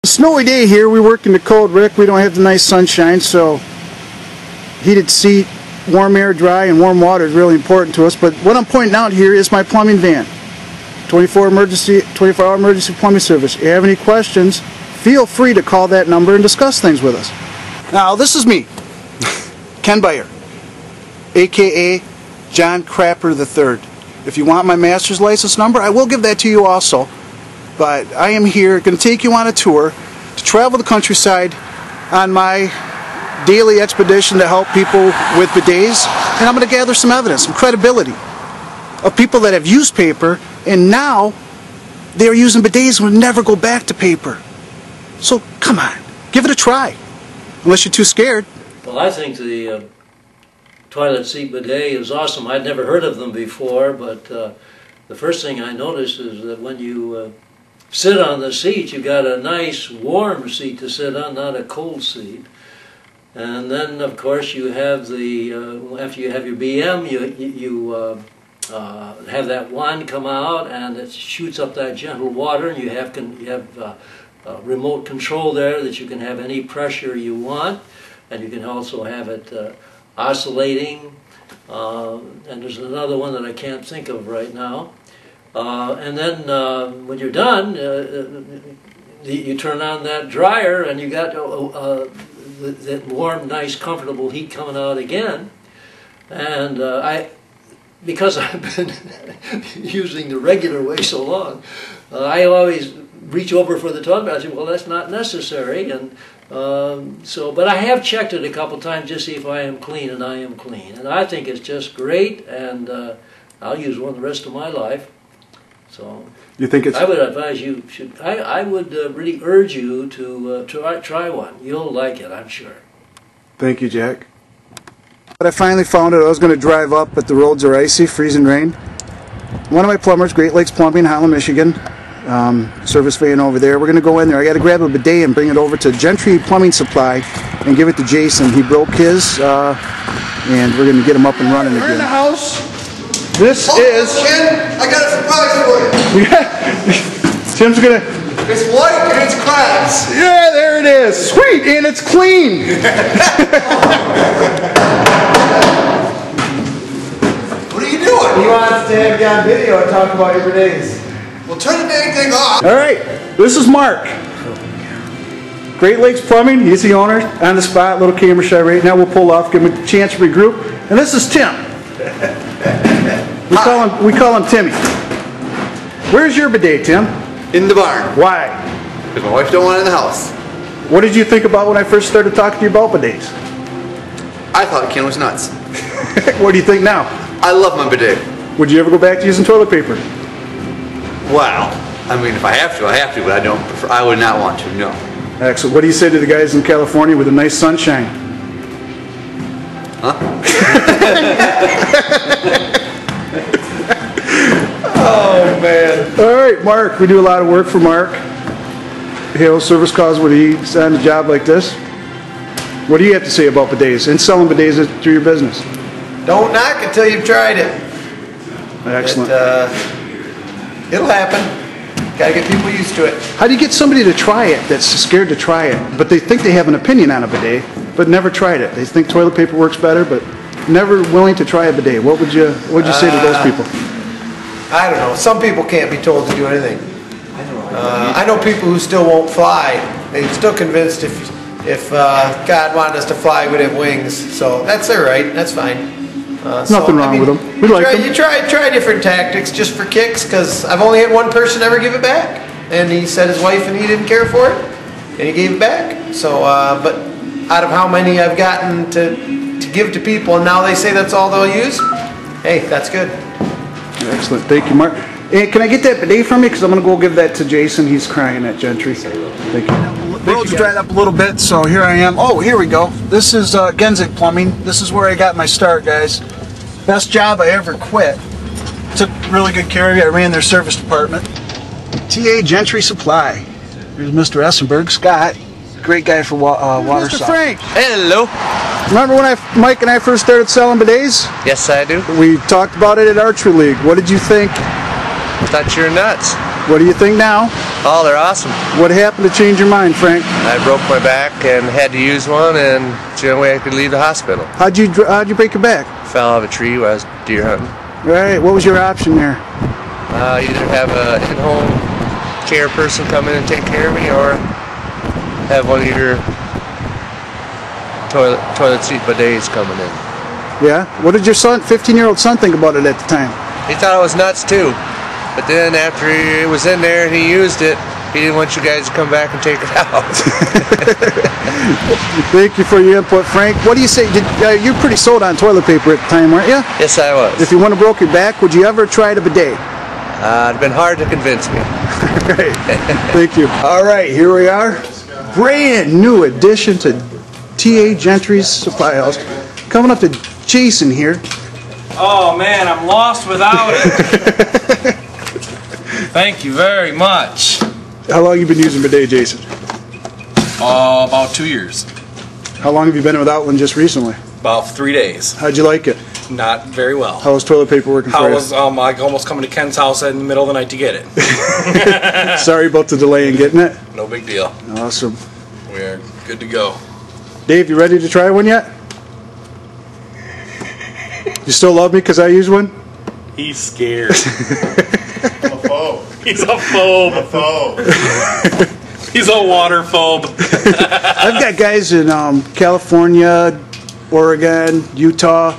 Snowy day here. We work in the cold, Rick. We don't have the nice sunshine, so heated seat, warm air, dry, and warm water is really important to us. But what I'm pointing out here is my plumbing van. 24-hour emergency plumbing service. If you have any questions, feel free to call that number and discuss things with us. Now, this is me, Ken Beyer, a.k.a. John Crapper III. If you want my master's license number, I will give that to you also. But I am here, going to take you on a tour to travel the countryside on my daily expedition to help people with bidets. And I'm going to gather some evidence, some credibility of people that have used paper and now they are using bidets and will never go back to paper. So come on, give it a try, unless you're too scared. Well, I think the toilet seat bidet is awesome. I'd never heard of them before, but the first thing I noticed is that when you sit on the seat, you got a nice warm seat to sit on, not a cold seat. And then, of course, you have the after you have your BM, you have that wand come out, and it shoots up that gentle water, and you have remote control there that you can have any pressure you want, and you can also have it oscillating. And there's another one that I can't think of right now. And then when you're done, you turn on that dryer and you got that warm, nice, comfortable heat coming out again. And because I've been using the regular way so long, I always reach over for the toilet. I say, well, that's not necessary. And but I have checked it a couple times just to see if I am clean, and I am clean. And I think it's just great, and I'll use one the rest of my life. So you think it's? I would advise you should. I would really urge you to try one. You'll like it, I'm sure. Thank you, Jack. But I finally found it. I was going to drive up, but the roads are icy, freezing rain. One of my plumbers, Great Lakes Plumbing, Holland, Michigan, service van over there. We're going to go in there. I got to grab a bidet and bring it over to Gentry Plumbing Supply and give it to Jason. He broke his, and we're going to get him up and running again. We're in the house. This is... Ken, I got a surprise for you. Yeah. Tim's gonna... It's white and it's glass. Yeah, there it is. Sweet, and it's clean. What are you doing? He wants to have you on video and talk about your bidets. Well, turn the dang thing off. All right, this is Mark. Great Lakes Plumbing, he's the owner, on the spot, little camera shot right now. We'll pull off, give him a chance to regroup. And this is Tim. We call him Timmy. Where's your bidet, Tim? In the barn. Why? Because my wife don't want it in the house. What did you think about when I first started talking to you about bidets? I thought Ken was nuts. What do you think now? I love my bidet. Would you ever go back to using toilet paper? Wow. I mean, if I have to, I have to, but I don't prefer, I would not want to, no. Excellent. What do you say to the guys in California with a nice sunshine? Huh? Oh, man. All right, Mark. We do a lot of work for Mark. Halo service calls when he's on a job like this. What do you have to say about bidets and selling bidets through your business? Don't knock until you've tried it. Excellent. It'll happen. Gotta get people used to it. How do you get somebody to try it that's scared to try it, but they think they have an opinion on a bidet, but never tried it? They think toilet paper works better, but never willing to try a bidet. What would you say to those people? I don't know. Some people can't be told to do anything. I know people who still won't fly. They're still convinced if God wanted us to fly, we'd have wings. So that's all right. That's fine. Nothing wrong with them. We like them. You try different tactics just for kicks, because I've only had one person ever give it back, and he said his wife and he didn't care for it, and he gave it back. So, but out of how many I've gotten to give to people, and now they say that's all they'll use, hey, that's good. Excellent. Thank you, Mark. Hey, can I get that bidet from me? Because I'm going to go give that to Jason. He's crying at Gentry. Thank you. The road's dried up a little bit, so here I am. Oh, here we go. This is Genzig Plumbing. This is where I got my start, guys. Best job I ever quit. Took really good care of you. I ran their service department. TA Gentry Supply. Here's Mr. Essenberg. Scott. Great guy for water Mr. Frank. Hello. Remember when Mike and I first started selling bidets? Yes, I do. We talked about it at Archery League. What did you think? I thought you were nuts. What do you think now? Oh, they're awesome. What happened to change your mind, Frank? I broke my back and had to use one, and it's the only way I could leave the hospital. How'd you break your back? Fell out of a tree while I was deer hunting. Right. What was your option there? Either have a in-home care person come in and take care of me, or have one of your toilet seat bidets coming in. Yeah? What did your 15-year-old son think about it at the time? He thought it was nuts too, but then after it was in there and he used it, he didn't want you guys to come back and take it out. Thank you for your input, Frank. What do you say? You're pretty sold on toilet paper at the time, weren't you? Yes, I was. If you wouldn't have broke your back, would you ever try the bidet? It'd been hard to convince me. Right. Thank you. All right, here we are. Brand new addition to T.A. Gentry's Supply House. Coming up to Jason here. Oh man, I'm lost without it. Thank you very much. How long have you been using bidet, Jason? About 2 years. How long have you been without one just recently? About 3 days. How'd you like it? Not very well. How was toilet paper working for you? I almost coming to Ken's house in the middle of the night to get it. Sorry about the delay in getting it. No big deal. Awesome. We're good to go. Dave, you ready to try one yet? You still love me because I use one? He's scared. I'm a phobe. He's a phobe. I'm a phobe. He's a water phobe. I've got guys in California, Oregon, Utah,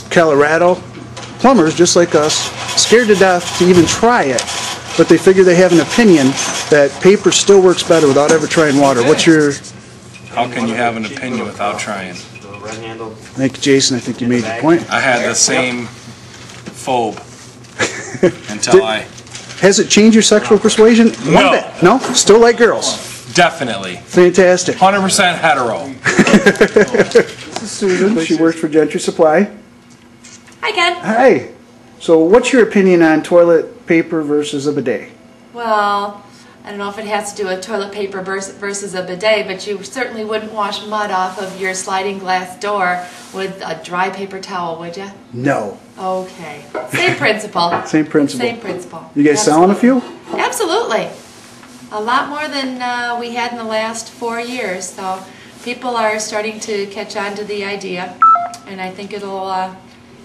Colorado, plumbers just like us, scared to death to even try it, but they figure they have an opinion that paper still works better without ever trying water. What's your... How can you have an opinion without trying? Thank you, Jason. I think you made your point. I had the same phobe until I... Has it changed your sexual persuasion? No. One bit. No? Still like girls? Definitely. Fantastic. 100% hetero. This is Susan. She works for Gentry Supply. Hi, Ken. Hi. So what's your opinion on toilet paper versus a bidet? Well, I don't know if it has to do with toilet paper versus a bidet, but you certainly wouldn't wash mud off of your sliding glass door with a dry paper towel, would you? No. Okay. Same principle. Same principle. Same principle. You guys selling a few? Absolutely. A lot more than we had in the last 4 years. So people are starting to catch on to the idea, and I think it'll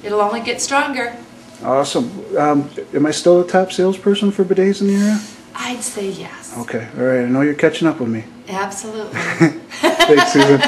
only get stronger. Awesome. Am I still the top salesperson for bidets in the area? I'd say yes. Okay. All right. I know you're catching up with me. Absolutely. Thanks, Susan.